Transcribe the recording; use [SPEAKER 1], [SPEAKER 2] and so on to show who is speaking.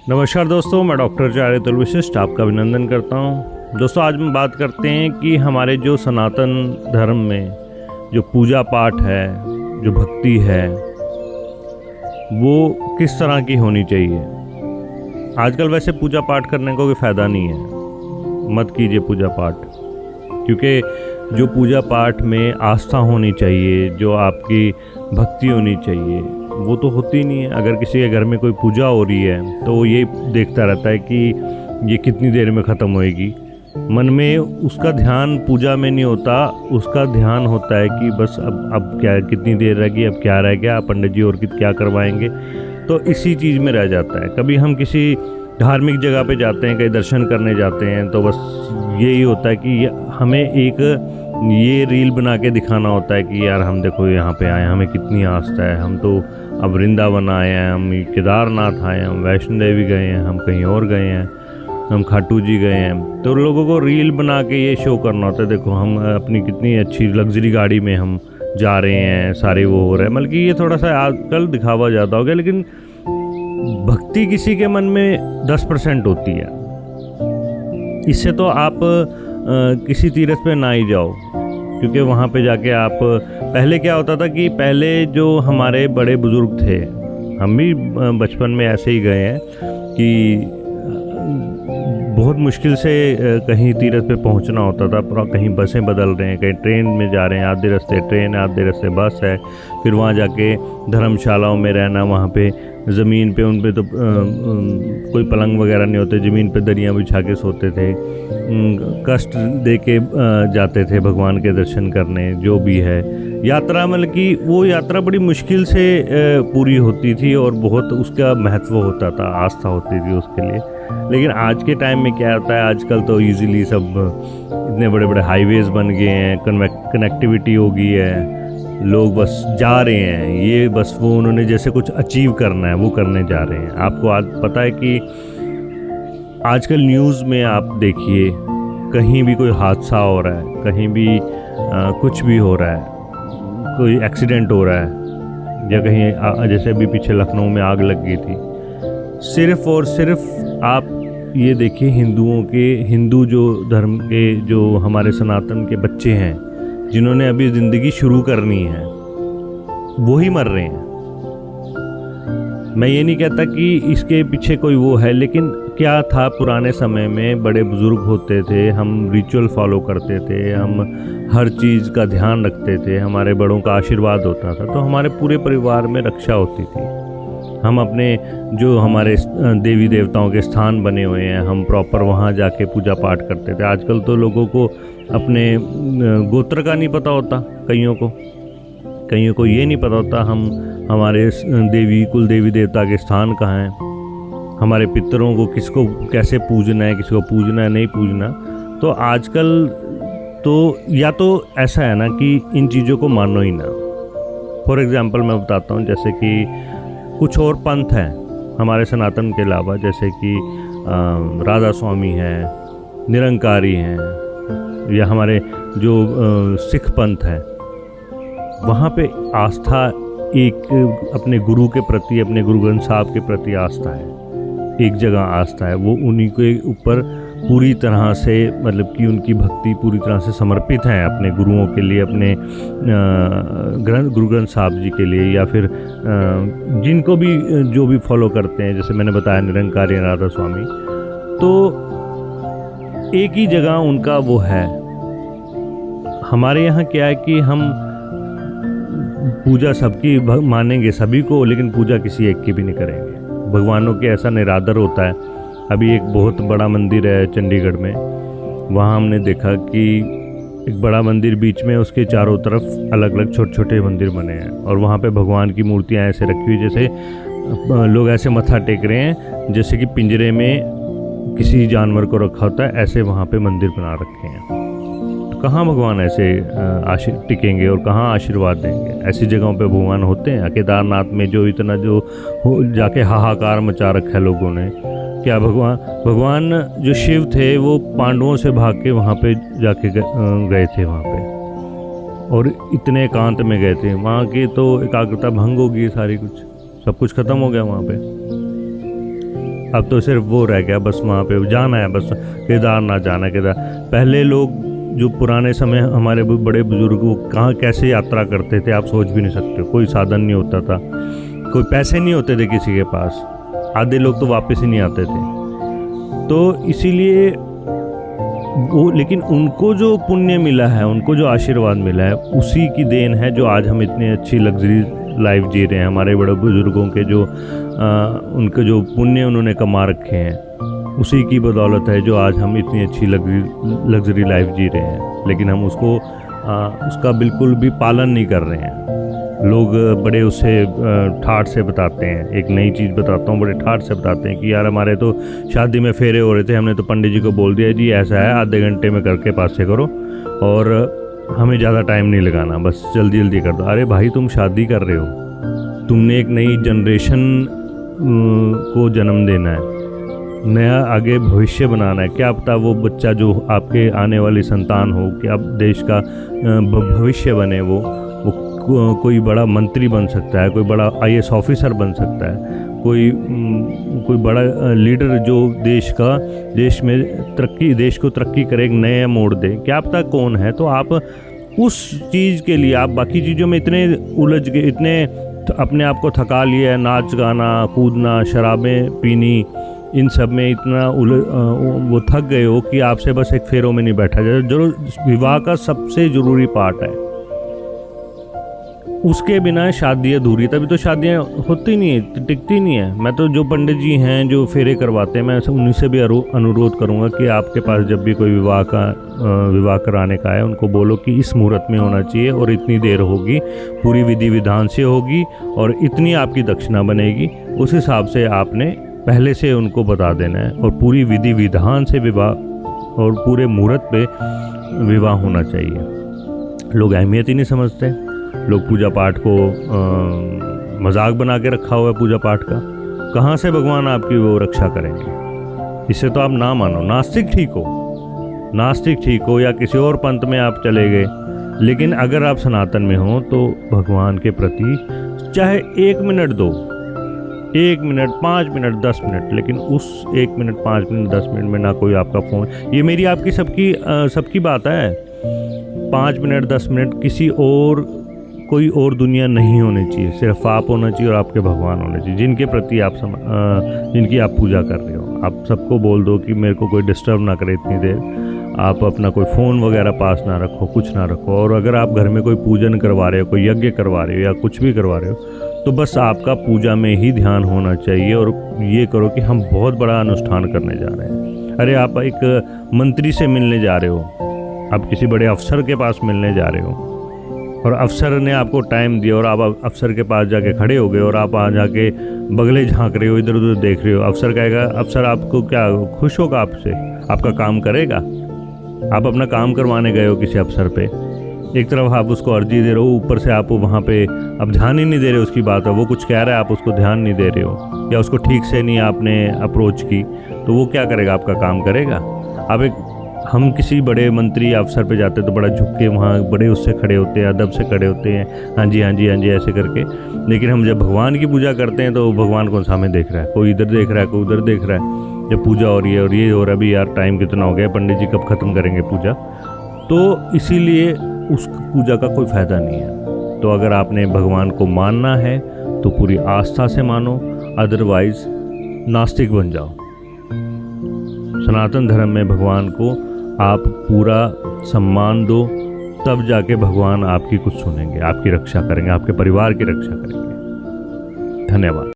[SPEAKER 1] नमस्कार दोस्तों, मैं डॉक्टर आचार्य अतुल विशिष्ट आपका अभिनंदन करता हूं। दोस्तों, आज हम बात करते हैं कि हमारे जो सनातन धर्म में जो पूजा पाठ है, जो भक्ति है, वो किस तरह की होनी चाहिए। आजकल वैसे पूजा पाठ करने को कोई फ़ायदा नहीं है, मत कीजिए पूजा पाठ, क्योंकि जो पूजा पाठ में आस्था होनी चाहिए, जो आपकी भक्ति होनी चाहिए, वो तो होती नहीं है। अगर किसी के घर में कोई पूजा हो रही है तो वो ये देखता रहता है कि ये कितनी देर में ख़त्म होएगी। मन में उसका ध्यान पूजा में नहीं होता, उसका ध्यान होता है कि बस अब क्या, कितनी देर रह गई, अब क्या रह गया, पंडित जी और क्या करवाएंगे। तो इसी चीज़ में रह जाता है। कभी हम किसी धार्मिक जगह पे जाते हैं, कहीं दर्शन करने जाते हैं, तो बस यही होता है कि हमें एक ये रील बना के दिखाना होता है कि यार हम देखो यहाँ पे आए, हमें कितनी आस्था है, हम तो अब वृंदावन आए हैं, हम केदारनाथ आए हैं, हम वैष्णो देवी गए हैं, हम कहीं और गए हैं, हम खाटू जी गए हैं। तो लोगों को रील बना के ये शो करना होता है, देखो हम अपनी कितनी अच्छी लग्जरी गाड़ी में हम जा रहे हैं, सारे वो हो रहे हैं। बल्कि ये थोड़ा सा आजकल दिखावा ज़्यादा हो गया, लेकिन भक्ति किसी के मन में 10% होती है। इससे तो आप किसी तीर्थ पे ना ही जाओ, क्योंकि वहाँ पे जाके आप, पहले क्या होता था कि पहले जो हमारे बड़े बुज़ुर्ग थे, हम भी बचपन में ऐसे ही गए हैं कि बहुत मुश्किल से कहीं तीर्थ पे पहुंचना होता था। कहीं बसें बदल रहे हैं, कहीं ट्रेन में जा रहे हैं, आधे रास्ते ट्रेन है, आधे रास्ते बस है, फिर वहाँ जाके धर्मशालाओं में रहना, वहाँ पे ज़मीन पे, उन पे तो कोई पलंग वगैरह नहीं होते, ज़मीन पे दरियाँ बिछा के सोते थे, कष्ट दे के जाते थे भगवान के दर्शन करने। जो भी है यात्रा, मतलब कि वो यात्रा बड़ी मुश्किल से पूरी होती थी और बहुत उसका महत्व होता था, आस्था होती थी उसके लिए। लेकिन आज के टाइम में क्या होता है, आजकल तो इजीली सब इतने बड़े बड़े हाईवेज़ बन गए हैं, कनेक्टिविटी हो गई है, लोग बस जा रहे हैं, ये बस वो उन्होंने जैसे कुछ अचीव करना है वो करने जा रहे हैं। आपको आज पता है कि आजकल न्यूज़ में आप देखिए, कहीं भी कोई हादसा हो रहा है, कहीं भी कुछ भी हो रहा है, कोई एक्सीडेंट हो रहा है, या कहीं जैसे अभी पीछे लखनऊ में आग लग गई थी। सिर्फ़ और सिर्फ आप ये देखिए, हिंदू जो धर्म के, जो हमारे सनातन के बच्चे हैं, जिन्होंने अभी ज़िंदगी शुरू करनी है, वो ही मर रहे हैं। मैं ये नहीं कहता कि इसके पीछे कोई वो है, लेकिन क्या था, पुराने समय में बड़े बुज़ुर्ग होते थे, हम रिचुअल फॉलो करते थे, हम हर चीज़ का ध्यान रखते थे, हमारे बड़ों का आशीर्वाद होता था, तो हमारे पूरे परिवार में रक्षा होती थी। हम अपने जो हमारे देवी देवताओं के स्थान बने हुए हैं, हम प्रॉपर वहाँ जाके पूजा पाठ करते थे। आजकल तो लोगों को अपने गोत्र का नहीं पता होता, कईयों को ये नहीं पता होता हम हमारे कुल देवी देवता के स्थान कहाँ हैं, हमारे पितरों को किसको कैसे पूजना है, किसको पूजना है, नहीं पूजना। तो आजकल तो या तो ऐसा है ना कि इन चीज़ों को मानो ही ना। फॉर एग्ज़ाम्पल मैं बताता हूँ, जैसे कि कुछ और पंथ हैं हमारे सनातन के अलावा, जैसे कि राधा स्वामी हैं, निरंकारी हैं, या हमारे जो सिख पंथ है, वहाँ पे आस्था एक अपने गुरु के प्रति, अपने गुरु ग्रंथ साहब के प्रति आस्था है, एक जगह आस्था है, वो उन्हीं के ऊपर पूरी तरह से, मतलब कि उनकी भक्ति पूरी तरह से समर्पित है अपने गुरुओं के लिए, अपने गुरु ग्रंथ साहब जी के लिए, या फिर जिनको भी जो भी फॉलो करते हैं, जैसे मैंने बताया निरंकारी राधा स्वामी। तो एक ही जगह उनका वो है। हमारे यहाँ क्या है कि हम पूजा सबकी मानेंगे, सभी को, लेकिन पूजा किसी एक की भी नहीं करेंगे। भगवानों के ऐसा निरादर होता है। अभी एक बहुत बड़ा मंदिर है चंडीगढ़ में, वहाँ हमने देखा कि एक बड़ा मंदिर बीच में, उसके चारों तरफ अलग अलग छोटे छोटे मंदिर बने हैं, और वहाँ पे भगवान की मूर्तियाँ ऐसे रखी हुई, जैसे लोग ऐसे मत्था टेक रहे हैं, जैसे कि पिंजरे में किसी जानवर को रखा होता है, ऐसे वहाँ पे मंदिर बना रखे हैं। तो कहाँ भगवान ऐसे टिकेंगे और कहाँ आशीर्वाद देंगे? ऐसी जगहों पे भगवान होते हैं? केदारनाथ में जो इतना जो जाके हाहाकार मचा रखा है लोगों ने, क्या भगवान जो शिव थे वो पांडवों से भाग के वहाँ पे जाके गए थे वहाँ पे, और इतने एकांत में गए थे, वहाँ की तो एकाग्रता भंग हो गई, सारी सब कुछ ख़त्म हो गया वहाँ पे। अब तो सिर्फ वो रह गया, बस वहाँ पे जाना है, बस केदारनाथ जाना है। पहले लोग जो पुराने समय हमारे बड़े बुजुर्ग वो कहाँ कैसे यात्रा करते थे आप सोच भी नहीं सकते। कोई साधन नहीं होता था, कोई पैसे नहीं होते थे किसी के पास, आधे लोग तो वापस ही नहीं आते थे। तो इसीलिए वो, लेकिन उनको जो पुण्य मिला है, उनको जो आशीर्वाद मिला है, उसी की देन है जो आज हम इतनी अच्छी लग्जरी लाइफ जी रहे हैं। हमारे बड़े बुजुर्गों के जो उनके जो पुण्य उन्होंने कमा रखे हैं, उसी की बदौलत है जो आज हम इतनी अच्छी लग्जरी लाइफ जी रहे हैं। लेकिन हम उसका बिल्कुल भी पालन नहीं कर रहे हैं। लोग बड़े उसे ठाठ से बताते हैं। एक नई चीज़ बताता हूँ, बड़े ठाठ से बताते हैं कि यार हमारे तो शादी में फेरे हो रहे थे, हमने तो पंडित जी को बोल दिया जी ऐसा है, आधे घंटे में करके पास से करो और हमें ज़्यादा टाइम नहीं लगाना, बस जल्दी जल्दी कर दो। अरे भाई तुम शादी कर रहे हो, तुमने एक नई जनरेशन को जन्म देना है, नया आगे भविष्य बनाना है। क्या पता वो बच्चा जो आपके आने वाली संतान हो, कि आप देश का भविष्य बने, वो कोई बड़ा मंत्री बन सकता है, कोई बड़ा IAS ऑफिसर बन सकता है, कोई बड़ा लीडर जो देश को तरक्की करे, एक नया मोड़ दे। क्या पता कौन है। तो आप उस चीज़ के लिए आप बाकी चीज़ों में इतने उलझ गए, इतने अपने आप को थका लिया है, नाच गाना कूदना शराबें पीनी, इन सब में इतना वो थक गए हो कि आपसे बस एक फेरों में नहीं बैठा जाए, जो विवाह का सबसे ज़रूरी पार्ट है। उसके बिना शादी अधूरी, तभी तो शादियाँ होती नहीं है, टिकती नहीं है। मैं तो जो पंडित जी हैं जो फेरे करवाते हैं, मैं उन्हीं से भी अनुरोध करूंगा कि आपके पास जब भी कोई विवाह कराने का है, उनको बोलो कि इस मुहूर्त में होना चाहिए और इतनी देर होगी, पूरी विधि विधान से होगी और इतनी आपकी दक्षिणा बनेगी। उस हिसाब से आपने पहले से उनको बता देना है और पूरी विधि विधान से विवाह और पूरे मुहूर्त पे विवाह होना चाहिए। लोग अहमियत ही नहीं समझते। लोग पूजा पाठ को मजाक बना के रखा हुआ है पूजा पाठ का। कहाँ से भगवान आपकी वो रक्षा करेंगे। इससे तो आप ना मानो, नास्तिक ठीक हो या किसी और पंथ में आप चले गए, लेकिन अगर आप सनातन में हो तो भगवान के प्रति चाहे 1 मिनट दो, 1 मिनट 5 मिनट 10 मिनट, लेकिन उस 1 मिनट 5 मिनट 10 मिनट में ना कोई आपका फ़ोन, ये मेरी आपकी सबकी बात है। 5 मिनट 10 मिनट किसी और कोई और दुनिया नहीं होनी चाहिए, सिर्फ आप होना चाहिए और आपके भगवान होने चाहिए, जिनके प्रति जिनकी आप पूजा कर रहे हो। आप सबको बोल दो कि मेरे को कोई डिस्टर्ब ना करे इतनी देर। आप अपना कोई फ़ोन वगैरह पास ना रखो, कुछ ना रखो। और अगर आप घर में कोई पूजन करवा रहे हो, कोई यज्ञ करवा रहे हो या कुछ भी करवा रहे हो, तो बस आपका पूजा में ही ध्यान होना चाहिए और ये करो कि हम बहुत बड़ा अनुष्ठान करने जा रहे हैं। अरे आप एक मंत्री से मिलने जा रहे हो, आप किसी बड़े अफसर के पास मिलने जा रहे हो और अफसर ने आपको टाइम दिया और आप अफसर के पास जाके खड़े हो गए और आप वहाँ जाके बगले झांक रहे हो, इधर उधर देख रहे हो। अफसर कहेगा, अफसर आपको क्या खुश होगा आपसे, आपका काम करेगा? आप अपना काम करवाने गए हो किसी अफसर पे, एक तरफ आप उसको अर्जी दे रहे हो, ऊपर से आप वहाँ पे अब ध्यान ही नहीं दे रहे उसकी बात है, वो कुछ कह रहा है आप उसको ध्यान नहीं दे रहे हो या उसको ठीक से नहीं आपने अप्रोच की, तो वो क्या करेगा? आपका काम करेगा? हम किसी बड़े मंत्री या अफसर पे जाते तो बड़ा झुक के वहाँ बड़े उससे खड़े होते हैं, अदब से खड़े होते हैं, हाँ जी हाँ जी हाँ जी ऐसे करके। लेकिन हम जब भगवान की पूजा करते हैं तो भगवान कौन सामने देख रहा है, कोई इधर देख रहा है, कोई उधर देख रहा है। जब पूजा हो रही है और ये हो रहा है, अभी यार टाइम कितना हो गया, पंडित जी कब ख़त्म करेंगे पूजा, तो इसीलिए उस पूजा का कोई फ़ायदा नहीं है। तो अगर आपने भगवान को मानना है तो पूरी आस्था से मानो, अदरवाइज नास्तिक बन जाओ। सनातन धर्म में भगवान को आप पूरा सम्मान दो, तब जाके भगवान आपकी कुछ सुनेंगे, आपकी रक्षा करेंगे, आपके परिवार की रक्षा करेंगे। धन्यवाद।